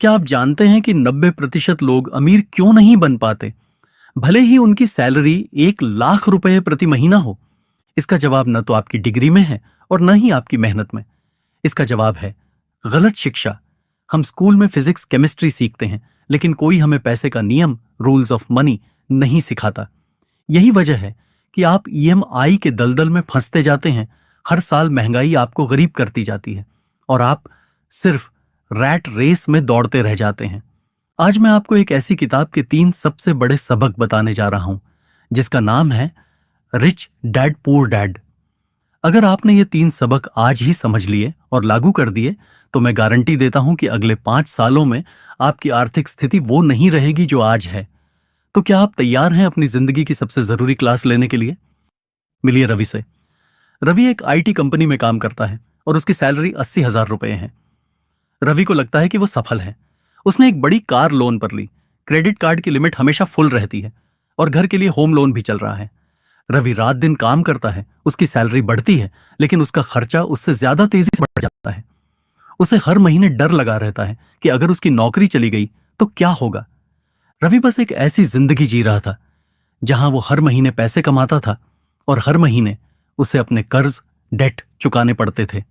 क्या आप जानते हैं कि 90% लोग अमीर क्यों नहीं बन पाते, भले ही उनकी सैलरी 1 लाख रुपए प्रति महीना हो? इसका जवाब न तो आपकी डिग्री में है और न ही आपकी मेहनत में। इसका जवाब है गलत शिक्षा। हम स्कूल में फिजिक्स केमिस्ट्री सीखते हैं, लेकिन कोई हमें पैसे का नियम, रूल्स ऑफ मनी नहीं सिखाता। यही वजह है कि आप ईएमआई के दलदल में फंसते जाते हैं। हर साल महंगाई आपको गरीब करती जाती है और आप सिर्फ रैट रेस में दौड़ते रह जाते हैं। आज मैं आपको एक ऐसी किताब के 3 सबसे बड़े सबक बताने जा रहा हूं, जिसका नाम है रिच डैड पुअर डैड। अगर आपने ये 3 सबक आज ही समझ लिए और लागू कर दिए, तो मैं गारंटी देता हूं कि अगले 5 सालों में आपकी आर्थिक स्थिति वो नहीं रहेगी जो आज है। तो क्या आप तैयार हैं अपनी जिंदगी की सबसे जरूरी क्लास लेने के लिए? मिलिए रवि से। रवि एक आईटी कंपनी में काम करता है और उसकी सैलरी 80,000 रुपए है। रवि को लगता है कि वो सफल है। उसने एक बड़ी कार लोन पर ली। क्रेडिट कार्ड की लिमिट हमेशा फुल रहती है और घर के लिए होम लोन भी चल रहा है। रवि रात दिन काम करता है, उसकी सैलरी बढ़ती है, लेकिन उसका खर्चा उससे ज्यादा तेजी से बढ़ जाता है। उसे हर महीने डर लगा रहता है कि अगर उसकी नौकरी चली गई तो क्या होगा। रवि बस एक ऐसी जिंदगी जी रहा था जहां वो हर महीने पैसे कमाता था और हर महीने उसे अपने कर्ज, डेट चुकाने पड़ते थे।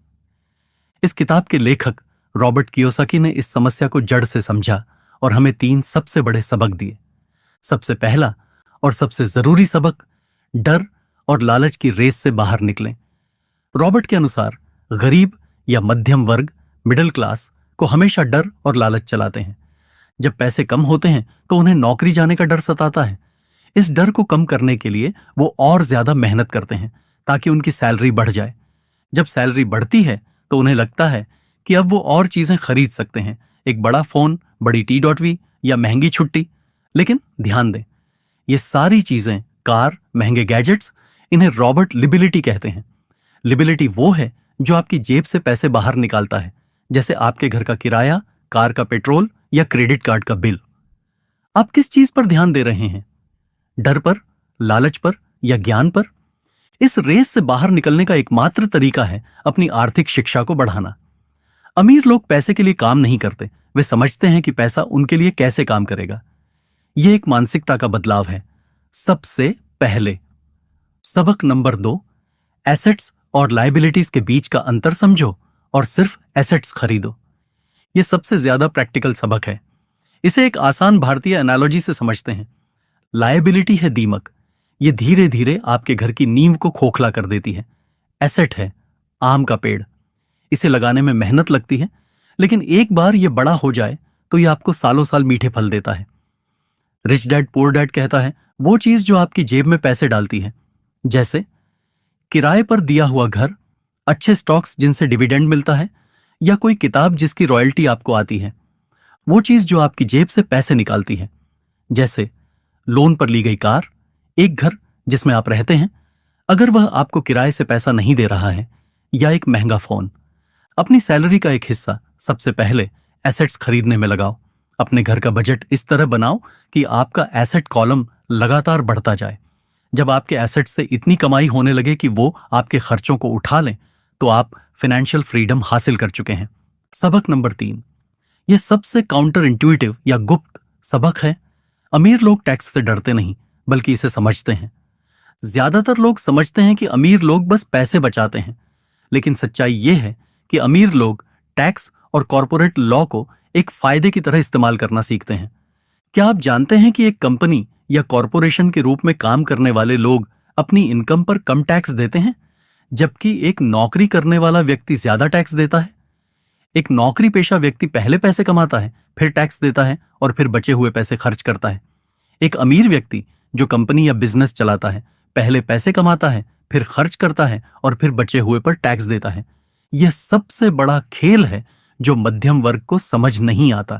इस किताब के लेखक रॉबर्ट कियोसाकी ने इस समस्या को जड़ से समझा और हमें 3 सबसे बड़े सबक दिए। सबसे पहला और सबसे जरूरी सबक, डर और लालच की रेस से बाहर निकलें। रॉबर्ट के अनुसार गरीब या मध्यम वर्ग, मिडिल क्लास को हमेशा डर और लालच चलाते हैं। जब पैसे कम होते हैं तो उन्हें नौकरी जाने का डर सताता है। इस डर को कम करने के लिए वो और ज्यादा मेहनत करते हैं ताकि उनकी सैलरी बढ़ जाए। जब सैलरी बढ़ती है तो उन्हें लगता है कि अब वो और चीजें खरीद सकते हैं, एक बड़ा फोन, बड़ी T.V या महंगी छुट्टी। लेकिन ध्यान दें, ये सारी चीजें, कार, महंगे गैजेट्स, इन्हें रॉबर्ट लिबिलिटी कहते हैं। लिबिलिटी वो है जो आपकी जेब से पैसे बाहर निकालता है, जैसे आपके घर का किराया, कार का पेट्रोल या क्रेडिट कार्ड का बिल। आप किस चीज पर ध्यान दे रहे हैं? डर पर, लालच पर या ज्ञान पर? इस रेस से बाहर निकलने का एकमात्र तरीका है अपनी आर्थिक शिक्षा को बढ़ाना। अमीर लोग पैसे के लिए काम नहीं करते, वे समझते हैं कि पैसा उनके लिए कैसे काम करेगा। यह एक मानसिकता का बदलाव है। सबसे पहले सबक नंबर 2, एसेट्स और लायबिलिटीज के बीच का अंतर समझो और सिर्फ एसेट्स खरीदो। यह सबसे ज्यादा प्रैक्टिकल सबक है। इसे एक आसान भारतीय एनालॉजी से समझते हैं। लायबिलिटी है दीमक, यह धीरे धीरे आपके घर की नींव को खोखला कर देती है। एसेट है आम का पेड़, इसे लगाने में मेहनत लगती है, लेकिन एक बार यह बड़ा हो जाए तो यह आपको सालों साल मीठे फल देता है। रिच डैड पुअर डैड कहता है वो चीज जो आपकी जेब में पैसे डालती है, जैसे किराए पर दिया हुआ घर, अच्छे स्टॉक्स जिनसे डिविडेंड मिलता है, या कोई किताब जिसकी रॉयल्टी आपको आती है। वो चीज जो आपकी जेब से पैसे निकालती है, जैसे लोन पर ली गई कार, एक घर जिसमें आप रहते हैं अगर वह आपको किराए से पैसा नहीं दे रहा है, या एक महंगा फोन। अपनी सैलरी का एक हिस्सा सबसे पहले एसेट्स खरीदने में लगाओ। अपने घर का बजट इस तरह बनाओ कि आपका एसेट कॉलम लगातार बढ़ता जाए। जब आपके एसेट से इतनी कमाई होने लगे कि वो आपके खर्चों को उठा लें, तो आप फाइनेंशियल फ्रीडम हासिल कर चुके हैं। सबक नंबर 3, यह सबसे काउंटर इंट्यूटिव या गुप्त सबक है। अमीर लोग टैक्स से डरते नहीं, बल्कि इसे समझते हैं। ज्यादातर लोग समझते हैं कि अमीर लोग बस पैसे बचाते हैं, लेकिन सच्चाई यह है कि अमीर लोग टैक्स और कॉरपोरेट लॉ को एक फायदे की तरह इस्तेमाल करना सीखते हैं। क्या आप जानते हैं कि एक कंपनी या कॉरपोरेशन के रूप में काम करने वाले लोग अपनी इनकम पर कम टैक्स देते हैं, जबकि एक नौकरी करने वाला व्यक्ति ज्यादा टैक्स देता है? एक नौकरी पेशा व्यक्ति पहले पैसे कमाता है, फिर टैक्स देता है और फिर बचे हुए पैसे खर्च करता है। एक अमीर व्यक्ति जो कंपनी या बिजनेस चलाता है, पहले पैसे कमाता है, फिर खर्च करता है और फिर बचे हुए पर टैक्स देता है। यह सबसे बड़ा खेल है जो मध्यम वर्ग को समझ नहीं आता।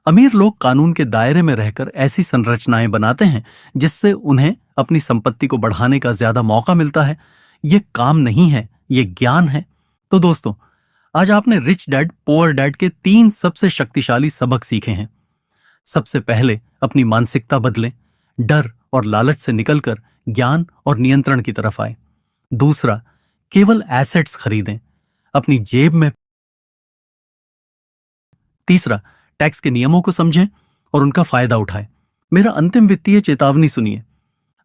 अमीर लोग कानून के दायरे में रहकर ऐसी संरचनाएं बनाते हैं जिससे उन्हें अपनी संपत्ति को बढ़ाने का ज्यादा मौका मिलता है। यह काम नहीं है, यह ज्ञान है। तो दोस्तों, आज आपने रिच डैड पुअर डैड के 3 सबसे शक्तिशाली सबक सीखे हैं। सबसे पहले अपनी मानसिकता बदलें, डर और लालच से निकलकर ज्ञान और नियंत्रण की तरफ आए। दूसरा, केवल एसेट्स खरीदें, अपनी जेब में। तीसरा, टैक्स के नियमों को समझें और उनका फायदा उठाएं। मेरा अंतिम वित्तीय चेतावनी सुनिए।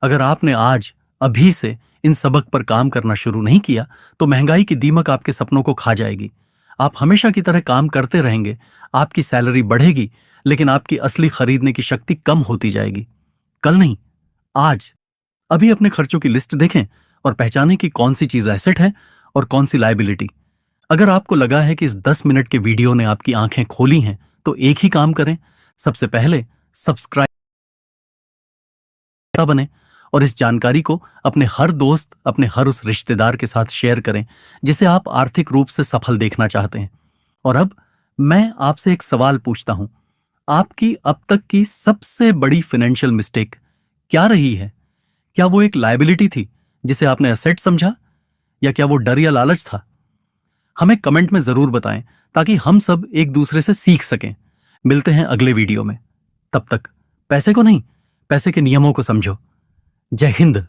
अगर आपने आज अभी से इन सबक पर काम करना शुरू नहीं किया तो महंगाई की दीमक आपके सपनों को खा जाएगी। आप हमेशा की तरह काम करते रहेंगे, आपकी सैलरी बढ़ेगी, लेकिन आपकी असली खरीदने की शक्ति कम होती जाएगी। कल नहीं, आज। अभी अपने खर्चों की लिस्ट देखें और पहचानें कि कौन सी चीज एसेट है और कौन सी लायबिलिटी। अगर आपको लगा है कि इस 10 मिनट के वीडियो ने आपकी आंखें खोली हैं, तो एक ही काम करें। सबसे पहले सब्सक्राइब बने और इस जानकारी को अपने हर दोस्त, अपने हर उस रिश्तेदार के साथ शेयर करें जिसे आप आर्थिक रूप से सफल देखना चाहते हैं। और अब मैं आपसे एक सवाल पूछता हूं, आपकी अब तक की सबसे बड़ी फाइनेंशियल मिस्टेक क्या रही है? क्या वो एक लायबिलिटी थी जिसे आपने एसेट समझा, या क्या वो डर या लालच था? हमें कमेंट में जरूर बताएं ताकि हम सब एक दूसरे से सीख सकें। मिलते हैं अगले वीडियो में। तब तक पैसे को नहीं, पैसे के नियमों को समझो। जय हिंद।